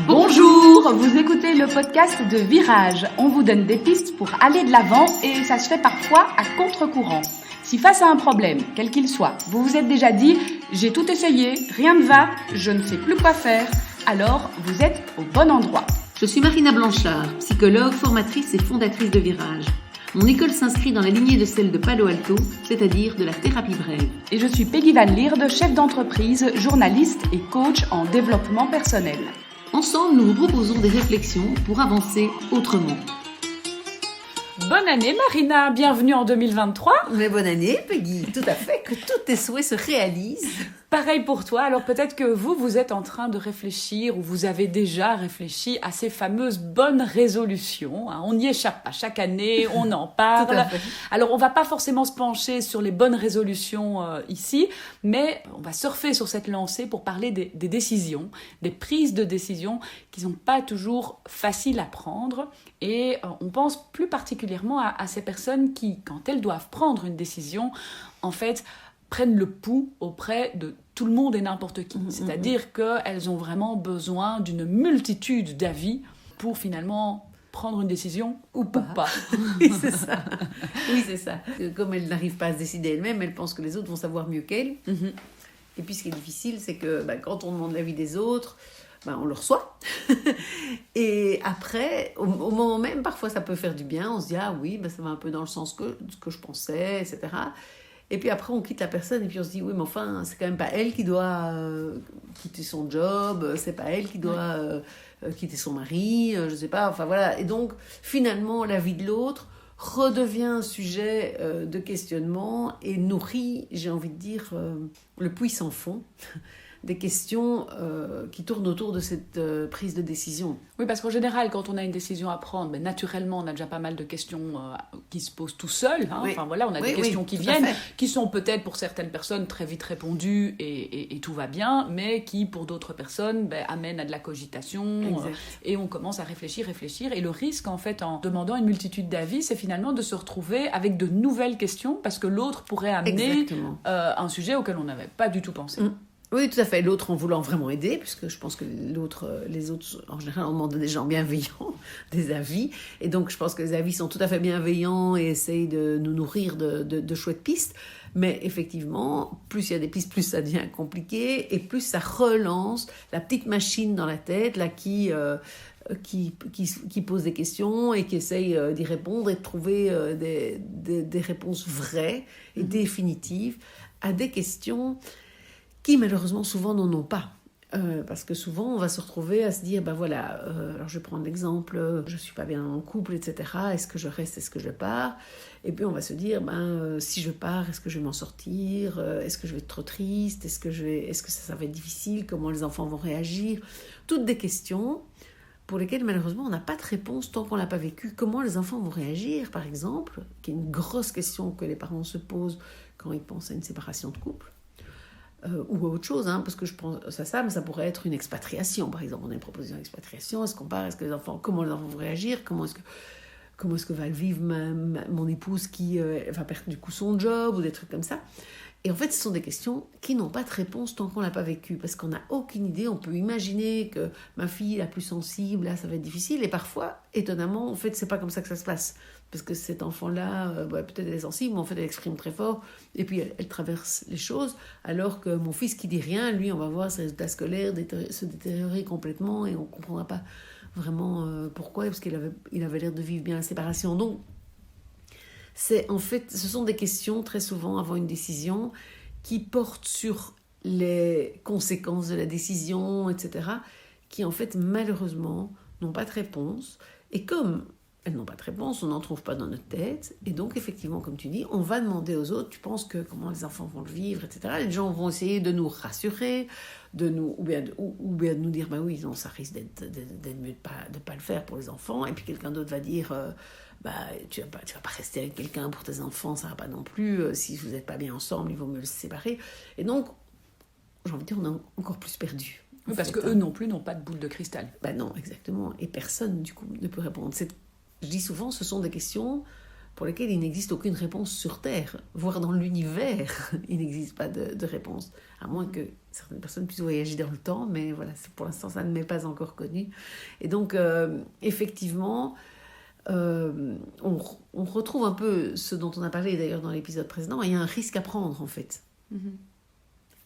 Bonjour, vous écoutez le podcast de Virage. On vous donne des pistes pour aller de l'avant et ça se fait parfois à contre-courant. Si face à un problème, quel qu'il soit, vous vous êtes déjà dit « j'ai tout essayé, rien ne va, je ne sais plus quoi faire », alors vous êtes au bon endroit. Je suis Marina Blanchard, psychologue, formatrice et fondatrice de Virage. Mon école s'inscrit dans la lignée de celle de Palo Alto, c'est-à-dire de la thérapie brève. Et je suis Peggy Van Lierde, chef d'entreprise, journaliste et coach en développement personnel. Ensemble, nous vous proposons des réflexions pour avancer autrement. Bonne année Marina, bienvenue en 2023. Mais bonne année Peggy, tout à fait, que tous tes souhaits se réalisent. Pareil pour toi, alors peut-être que vous êtes en train de réfléchir ou vous avez déjà réfléchi à ces fameuses bonnes résolutions. On n'y échappe pas, chaque année on en parle. Tout à fait. Alors on va pas forcément se pencher sur les bonnes résolutions ici, mais on va surfer sur cette lancée pour parler des décisions, des prises de décisions qui sont pas toujours faciles à prendre. Et on pense plus particulièrement à ces personnes qui, quand elles doivent prendre une décision, en fait, prennent le pouls auprès de tout le monde et n'importe qui. C'est-à-dire qu'elles ont vraiment besoin d'une multitude d'avis pour finalement prendre une décision ou pas. Oui, c'est ça. Oui, c'est ça. Comme elles n'arrivent pas à se décider elles-mêmes, elles pensent que les autres vont savoir mieux qu'elles. Et puis ce qui est difficile, c'est que quand on demande l'avis des autres, on le reçoit. Et après, au moment même, parfois ça peut faire du bien. On se dit, ah oui, ça va un peu dans le sens que je pensais, etc. Et puis après, on quitte la personne et puis on se dit, oui, mais enfin, c'est quand même pas elle qui doit quitter son job, c'est pas elle qui doit quitter son mari, je sais pas, enfin voilà. Et donc, finalement, la vie de l'autre redevient un sujet de questionnement et nourrit, j'ai envie de dire, le puits sans fond des questions qui tournent autour de cette prise de décision. Oui, parce qu'en général, quand on a une décision à prendre, naturellement, on a déjà pas mal de questions qui se posent tout seul. Oui. Enfin voilà, on a des questions qui viennent, qui sont peut-être pour certaines personnes très vite répondues et tout va bien, mais qui pour d'autres personnes amènent à de la cogitation et on commence à réfléchir. Et le risque, en fait, en demandant une multitude d'avis, c'est finalement de se retrouver avec de nouvelles questions parce que l'autre pourrait amener un sujet auquel on n'avait pas du tout pensé. Oui, tout à fait. L'autre en voulant vraiment aider, puisque je pense que les autres, en général, on demande à des gens bienveillants des avis. Et donc, je pense que les avis sont tout à fait bienveillants et essayent de nous nourrir de chouettes pistes. Mais effectivement, plus il y a des pistes, plus ça devient compliqué et plus ça relance la petite machine dans la tête là, qui pose des questions et qui essaye d'y répondre et de trouver des réponses vraies et définitives à des questions qui malheureusement souvent n'en ont pas. Parce que souvent on va se retrouver à se dire, alors je vais prendre l'exemple, je suis pas bien en couple, etc. Est-ce que je reste, est-ce que je pars? Et puis on va se dire, si je pars, est-ce que je vais m'en sortir? Est-ce que je vais être trop triste? Est-ce que ça va être difficile? Comment les enfants vont réagir? Toutes des questions pour lesquelles malheureusement on n'a pas de réponse tant qu'on l'a pas vécu. Comment les enfants vont réagir, par exemple, qui est une grosse question que les parents se posent quand ils pensent à une séparation de couple. Ou à autre chose, parce que je pense à ça, mais ça pourrait être une expatriation, par exemple. On a une proposition d'expatriation, est-ce qu'on part, comment les enfants vont réagir, comment est-ce que va le vivre mon épouse qui va perdre du coup son job, ou des trucs comme ça. Et en fait, ce sont des questions qui n'ont pas de réponse tant qu'on ne l'a pas vécu, parce qu'on n'a aucune idée. On peut imaginer que ma fille, la plus sensible, là, ça va être difficile, et parfois, étonnamment, en fait, c'est pas comme ça que ça se passe. Parce que cet enfant-là, peut-être elle est sensible, mais en fait, elle exprime très fort, et puis elle traverse les choses, alors que mon fils qui dit rien, lui, on va voir ses résultats scolaires se détériorer complètement, et on ne comprendra pas vraiment pourquoi, parce qu'il avait l'air de vivre bien la séparation. Donc, ce sont des questions, très souvent, avant une décision, qui portent sur les conséquences de la décision, etc., qui, en fait, malheureusement, n'ont pas de réponse. Et comme elles n'ont pas de réponse, on n'en trouve pas dans notre tête. Et donc, effectivement, comme tu dis, on va demander aux autres, tu penses que comment les enfants vont le vivre, etc. Les gens vont essayer de nous rassurer, ou bien de nous dire, oui, non, ça risque d'être mieux de pas le faire pour les enfants. Et puis quelqu'un d'autre va dire, tu vas pas rester avec quelqu'un pour tes enfants, ça va pas non plus. Si vous n'êtes pas bien ensemble, il vaut mieux se séparer. Et donc, j'ai envie de dire, on est encore plus perdu. Oui, parce qu'eux non plus n'ont pas de boule de cristal. Non, exactement. Et personne, du coup, ne peut répondre. Je dis souvent, ce sont des questions pour lesquelles il n'existe aucune réponse sur Terre, voire dans l'univers, il n'existe pas de réponse. À moins que certaines personnes puissent voyager dans le temps, mais voilà, pour l'instant, ça ne m'est pas encore connu. Et donc, effectivement, on retrouve un peu ce dont on a parlé d'ailleurs dans l'épisode précédent. Il y a un risque à prendre, en fait.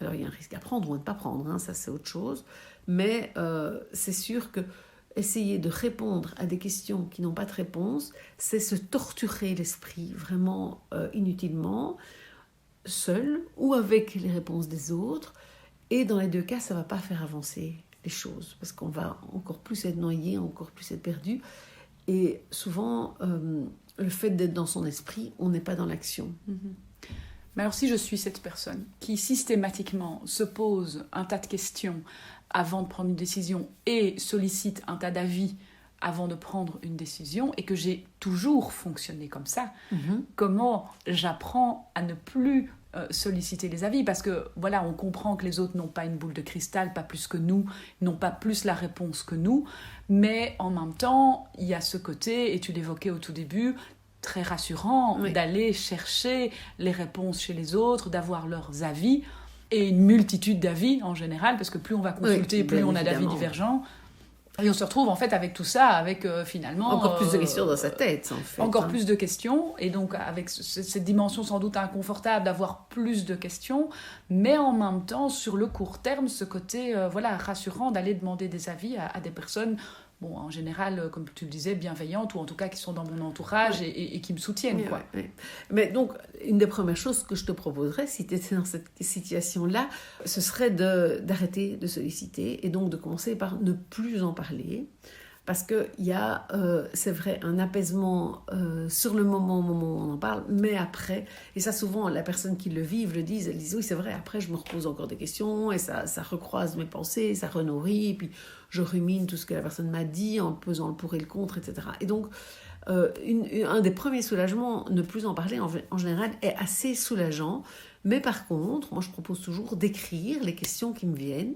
Alors, il y a un risque à prendre ou à ne pas prendre, hein, ça c'est autre chose. Mais c'est sûr que essayer de répondre à des questions qui n'ont pas de réponse, c'est se torturer l'esprit vraiment inutilement, seul ou avec les réponses des autres. Et dans les deux cas, ça ne va pas faire avancer les choses, parce qu'on va encore plus être noyé, encore plus être perdu. Et souvent, le fait d'être dans son esprit, on n'est pas dans l'action. Mais alors si je suis cette personne qui systématiquement se pose un tas de questions avant de prendre une décision et sollicite un tas d'avis avant de prendre une décision et que j'ai toujours fonctionné comme ça, comment j'apprends à ne plus solliciter les avis? Parce que voilà, on comprend que les autres n'ont pas une boule de cristal, pas plus que nous, n'ont pas plus la réponse que nous, mais en même temps, il y a ce côté, et tu l'évoquais au tout début, très rassurant, d'aller chercher les réponses chez les autres, d'avoir leurs avis, et une multitude d'avis en général, parce que plus on va consulter, plus on a d'avis divergents. Et on se retrouve en fait avec tout ça, avec finalement... Encore plus de questions dans sa tête, en fait. Encore plus de questions, et donc avec cette dimension sans doute inconfortable d'avoir plus de questions, mais en même temps, sur le court terme, ce côté rassurant d'aller demander des avis à des personnes... Bon, en général, comme tu le disais, bienveillantes, ou en tout cas qui sont dans mon entourage et qui me soutiennent. Quoi. Mais donc, une des premières choses que je te proposerais, si tu étais dans cette situation-là, ce serait d'arrêter de solliciter et donc de commencer par ne plus en parler. Parce qu'il y a, c'est vrai, un apaisement sur le moment où on en parle, mais après, et ça souvent, la personne qui le vit, elles disent oui, c'est vrai, après je me repose encore des questions, et ça recroise mes pensées, ça renourrit, et puis je rumine tout ce que la personne m'a dit en pesant le pour et le contre, etc. Et donc, un des premiers soulagements, ne plus en parler en général, est assez soulageant, mais par contre, moi je propose toujours d'écrire les questions qui me viennent,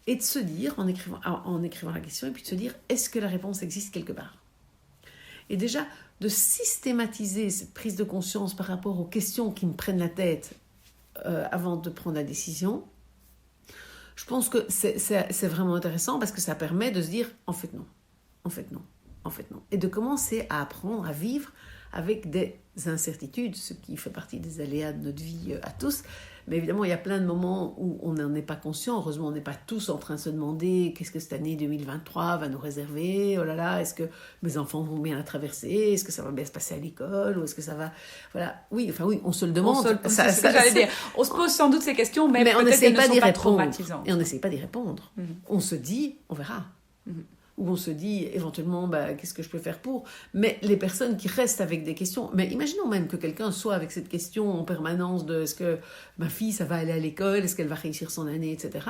et de se dire, en écrivant la question, et puis de se dire, est-ce que la réponse existe quelque part? Et déjà, de systématiser cette prise de conscience par rapport aux questions qui me prennent la tête avant de prendre la décision, je pense que c'est vraiment intéressant parce que ça permet de se dire, en fait non, en fait non, en fait non. Et de commencer à apprendre à vivre avec des incertitudes, ce qui fait partie des aléas de notre vie à tous. Mais évidemment, il y a plein de moments où on n'en est pas conscient. Heureusement, on n'est pas tous en train de se demander qu'est-ce que cette année 2023 va nous réserver. Oh là là, est-ce que mes enfants vont bien la traverser? Est-ce que ça va bien se passer à l'école? Ou est-ce que ça va... Voilà. Oui, on se le demande. C'est ce que j'allais dire. On se pose sans doute ces questions, mais on n'essaye pas d'y répondre. Traumatisantes. Et on n'essaye pas d'y répondre. On se dit, on verra. Où on se dit éventuellement qu'est-ce que je peux faire pour, mais les personnes qui restent avec des questions, mais imaginons même que quelqu'un soit avec cette question en permanence de est-ce que ma fille ça va aller à l'école, est-ce qu'elle va réussir son année, etc.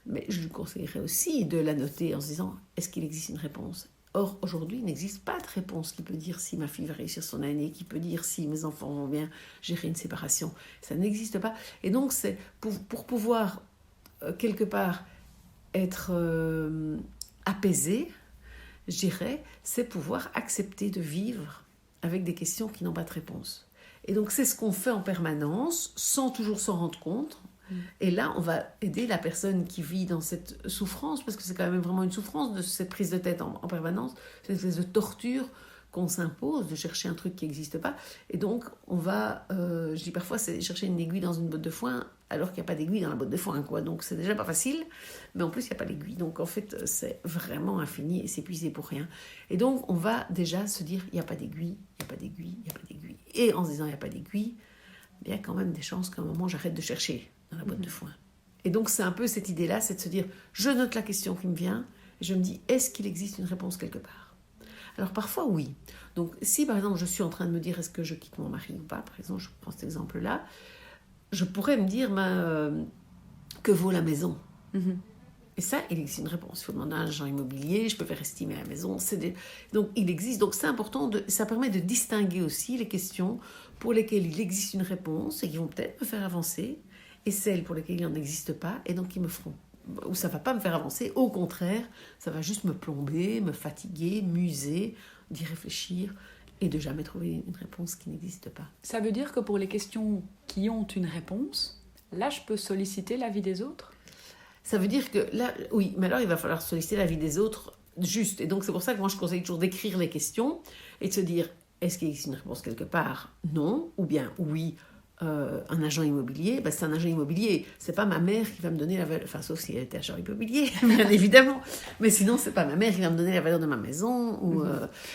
Mais je lui conseillerais aussi de la noter en se disant est-ce qu'il existe une réponse? Or aujourd'hui il n'existe pas de réponse qui peut dire si ma fille va réussir son année, qui peut dire si mes enfants vont bien gérer une séparation, ça n'existe pas. Et donc c'est pour pouvoir quelque part être apaisé, je dirais, c'est pouvoir accepter de vivre avec des questions qui n'ont pas de réponse. Et donc, c'est ce qu'on fait en permanence, sans toujours s'en rendre compte. Et là, on va aider la personne qui vit dans cette souffrance, parce que c'est quand même vraiment une souffrance de cette prise de tête en permanence, cette espèce de torture qu'on s'impose, de chercher un truc qui n'existe pas. Et donc, on va, je dis parfois, c'est chercher une aiguille dans une botte de foin, alors qu'il n'y a pas d'aiguille dans la botte de foin, quoi. Donc, c'est déjà pas facile, mais en plus, il n'y a pas d'aiguille. Donc, en fait, c'est vraiment infini et s'épuiser pour rien. Et donc, on va déjà se dire, il n'y a pas d'aiguille, il n'y a pas d'aiguille, il n'y a pas d'aiguille. Et en se disant, il n'y a pas d'aiguille, il y a quand même des chances qu'à un moment, j'arrête de chercher dans la botte de foin. Et donc, c'est un peu cette idée-là, c'est de se dire, je note la question qui me vient, et je me dis, est-ce qu'il existe une réponse quelque part? Alors parfois oui. Donc si par exemple je suis en train de me dire est-ce que je quitte mon mari ou pas, par exemple je prends cet exemple-là, je pourrais me dire que vaut la maison? Et ça, il existe une réponse. Il faut demander à un agent immobilier, je peux faire estimer la maison. Donc il existe. Donc c'est important, ça permet de distinguer aussi les questions pour lesquelles il existe une réponse et qui vont peut-être me faire avancer, et celles pour lesquelles il n'en existe pas et donc qui me feront, où ça ne va pas me faire avancer, au contraire, ça va juste me plomber, me fatiguer, m'user, d'y réfléchir et de jamais trouver une réponse qui n'existe pas. Ça veut dire que pour les questions qui ont une réponse, là, je peux solliciter l'avis des autres ? Ça veut dire que là, oui, mais alors il va falloir solliciter l'avis des autres juste. Et donc c'est pour ça que moi je conseille toujours d'écrire les questions et de se dire, est-ce qu'il existe une réponse quelque part ? Non. Ou bien oui. Un agent immobilier, c'est un agent immobilier. C'est pas ma mère qui va me donner la valeur, enfin sauf si elle était agent immobilier, bien évidemment. Mais sinon, c'est pas ma mère qui va me donner la valeur de ma maison. Ou,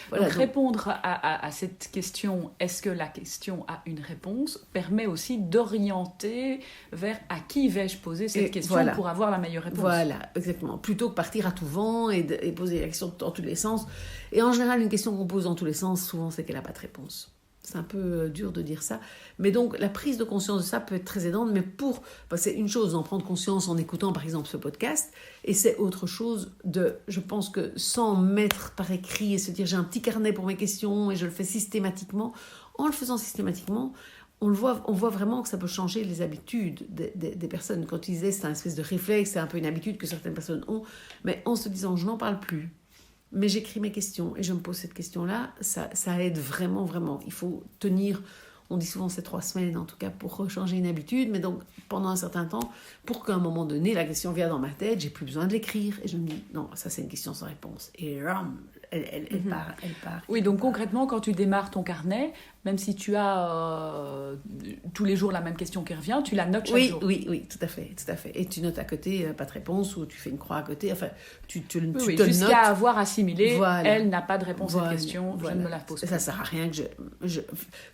voilà, donc répondre à cette question, est-ce que la question a une réponse, permet aussi d'orienter vers à qui vais-je poser cette question pour avoir la meilleure réponse. Voilà, exactement. Plutôt que partir à tout vent et poser la question dans tous les sens. Et en général, une question qu'on pose dans tous les sens, souvent, c'est qu'elle n'a pas de réponse. C'est un peu dur de dire ça. Mais donc, la prise de conscience de ça peut être très aidante. Mais c'est une chose d'en prendre conscience en écoutant, par exemple, ce podcast. Et c'est autre chose je pense que sans mettre par écrit et se dire, j'ai un petit carnet pour mes questions et je le fais systématiquement. En le faisant systématiquement, on voit vraiment que ça peut changer les habitudes des personnes. Quand ils disaient, c'est un espèce de réflexe, c'est un peu une habitude que certaines personnes ont. Mais en se disant, je n'en parle plus. Mais j'écris mes questions et je me pose cette question-là, ça aide vraiment, vraiment. Il faut tenir, on dit souvent c'est 3 semaines en tout cas pour changer une habitude, mais donc pendant un certain temps, pour qu'à un moment donné, la question vienne dans ma tête, j'ai plus besoin de l'écrire. Et je me dis, non, ça c'est une question sans réponse. Et elle part. Oui, donc concrètement, quand tu démarres ton carnet, même si tu as tous les jours la même question qui revient, tu la notes chaque jour. Oui, tout à fait. Et tu notes à côté, pas de réponse, ou tu fais une croix à côté. Enfin, tu te notes. Jusqu'à avoir assimilé, elle n'a pas de réponse à cette question, je ne me la pose pas. Ça ne sert à rien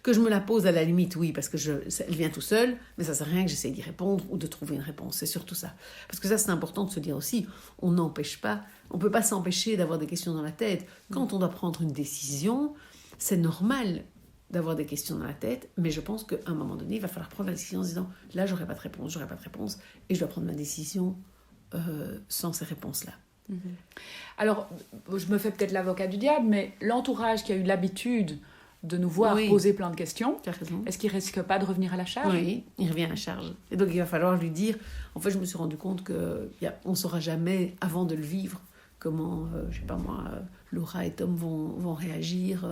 que je me la pose à la limite, oui, parce que elle vient tout seul, mais ça ne sert à rien que j'essaye d'y répondre ou de trouver une réponse. C'est surtout ça. Parce que ça, c'est important de se dire aussi, on ne peut pas s'empêcher d'avoir des questions dans la tête. Quand on doit prendre une décision, c'est normal d'avoir des questions dans la tête, mais je pense qu'à un moment donné, il va falloir prendre la décision en se disant, là, j'aurai pas de réponse, et je dois prendre ma décision sans ces réponses-là. Alors, je me fais peut-être l'avocat du diable, mais l'entourage qui a eu l'habitude de nous voir poser plein de questions, est-ce qu'il risque pas de revenir à la charge ? Oui, il revient à la charge. Et donc, il va falloir lui dire, en fait, je me suis rendu compte qu'on ne saura jamais, avant de le vivre, comment, je sais pas moi, Laura et Tom vont réagir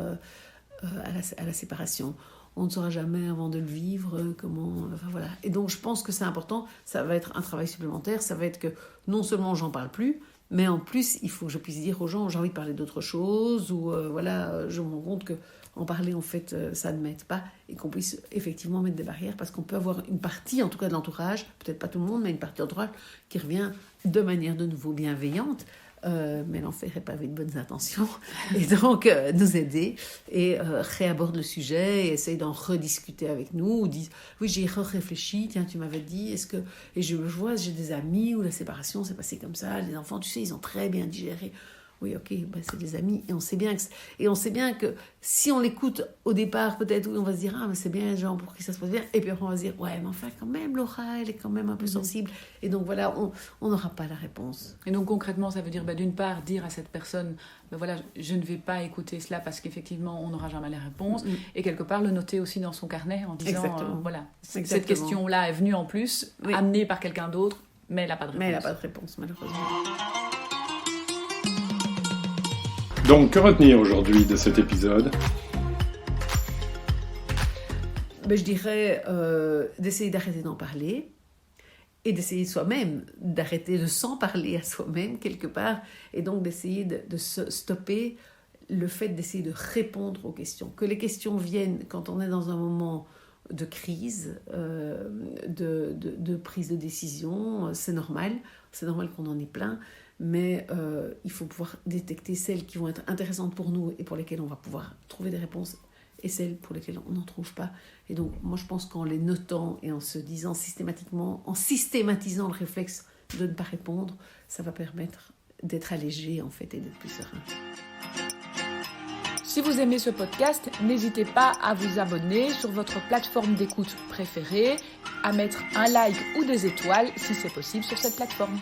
à la séparation. On ne saura jamais avant de le vivre comment... Enfin, voilà. Et donc, je pense que c'est important. Ça va être un travail supplémentaire. Ça va être que non seulement j'en parle plus, mais en plus, il faut que je puisse dire aux gens, j'ai envie de parler d'autre chose, ou je me rends compte qu'en parler, en fait, ça ne m'aide pas, et qu'on puisse effectivement mettre des barrières, parce qu'on peut avoir une partie, en tout cas de l'entourage, peut-être pas tout le monde, mais une partie de l'entourage qui revient de manière de nouveau bienveillante, mais l'enfer est pavé de bonnes intentions, et donc nous aider et réaborde le sujet et essaye d'en rediscuter avec nous, ou disent oui, j'ai réfléchi, tiens, tu m'avais dit, est-ce que... Et je vois, j'ai des amis où la séparation s'est passée comme ça, les enfants, tu sais, ils ont très bien digéré. Oui, ok, c'est des amis, et on sait bien que si on l'écoute au départ, peut-être, oui, on va se dire, ah, mais c'est bien, genre, pour qui ça se passe bien, et puis après on va se dire, ouais, mais enfin, quand même, Laura, elle est quand même un peu sensible, et donc voilà, on n'aura pas la réponse. Et donc concrètement, ça veut dire, d'une part, dire à cette personne, voilà, je ne vais pas écouter cela parce qu'effectivement, on n'aura jamais les réponses, et quelque part, le noter aussi dans son carnet en disant, voilà, cette question-là est venue en plus, amenée par quelqu'un d'autre, mais elle n'a pas de réponse. Mais elle n'a pas de réponse, malheureusement. Donc, que retenir aujourd'hui de cet épisode ? Je dirais d'essayer d'arrêter d'en parler et d'essayer soi-même d'arrêter de s'en parler à soi-même quelque part, et donc d'essayer de stopper le fait d'essayer de répondre aux questions. Que les questions viennent quand on est dans un moment de crise, de prise de décision, c'est normal qu'on en ait plein, mais il faut pouvoir détecter celles qui vont être intéressantes pour nous et pour lesquelles on va pouvoir trouver des réponses, et celles pour lesquelles on n'en trouve pas. Et donc, moi, je pense qu'en les notant et en se disant systématiquement, en systématisant le réflexe de ne pas répondre, ça va permettre d'être allégé, en fait, et d'être plus serein. Si vous aimez ce podcast, n'hésitez pas à vous abonner sur votre plateforme d'écoute préférée, à mettre un like ou des étoiles si c'est possible sur cette plateforme.